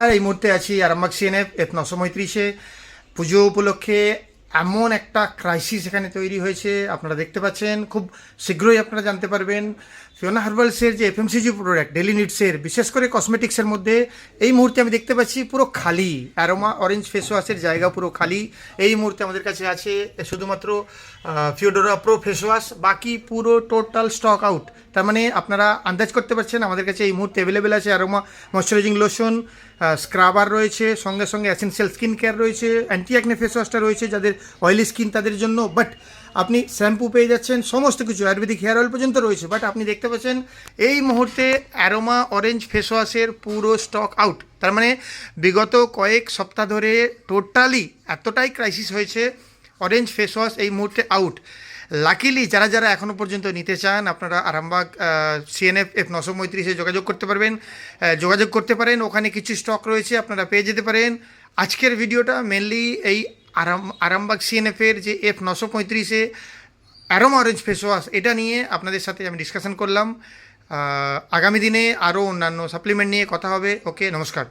আর এই মুহূর্তে আছি আরামবাগ সিএনএফ F935-এ। পুজো উপলক্ষে এমন একটা ক্রাইসিস এখানে তৈরি হয়েছে, আপনারা দেখতে পাচ্ছেন। খুব শীঘ্রই আপনারা জানতে পারবেন ফিওনা হার্বালসের যে এফএমসিজি প্রোডাক্ট ডেলি নিডসের, বিশেষ করে কসমেটিক্সের মধ্যে এই মুহূর্তে আমি দেখতে পাচ্ছি পুরো খালি। অ্যারোমা অরেঞ্জ ফেস ওয়াশের জায়গা পুরো খালি। এই মুহূর্তে আমাদের কাছে আছে শুধুমাত্র ফিওডোরা প্রো ফেস ওয়াশ, বাকি পুরো টোটাল স্টক আউট। তার মানে আপনারা আন্দাজ করতে পারছেন আমাদের কাছে এই মুহূর্তে অ্যাভেলেবেল আছে অ্যারোমা ময়শ্চারাইজিং লোশন, স্ক্রাবার রয়েছে, সঙ্গে সঙ্গে অ্যাসেনশিয়াল স্কিন কেয়ার রয়েছে, অ্যান্টি অ্যাকনে ফেস ওয়াশটা রয়েছে যাদের অয়েলি স্কিন তাদের জন্য। বাট আপনি শ্যাম্পু পেয়ে যাচ্ছেন, সমস্ত কিছু আয়ুর্বেদিক হেয়ার অয়েল পর্যন্ত রয়েছে। বাট আপনি দেখতে পাচ্ছেন এই মুহূর্তে অ্যারোমা অরেঞ্জ ফেস ওয়াশের পুরো স্টক আউট। তার মানে বিগত কয়েক সপ্তাহ ধরে টোটালি এতটাই ক্রাইসিস হয়েছে, অরেঞ্জ ফেস ওয়াশ এই মুহূর্তে আউট। লাকিলি যারা যারা এখনও পর্যন্ত নিতে চান, আপনারা আরামবাগ সিএনএফ F935-এ যোগাযোগ করতে পারেন। ওখানে কিছু স্টক রয়েছে, আপনারা পেয়ে যেতে পারেন। আজকের ভিডিওটা মেনলি এই আরামবাগ সিএনএফের যে F935-এ অ্যারোমা অরেঞ্জ ফেস ওয়াশ, এটা নিয়ে আপনাদের সাথে আমি ডিসকাশন করলাম। আগামী দিনে আরও অন্যান্য সাপ্লিমেন্ট নিয়ে কথা হবে। ওকে, নমস্কার।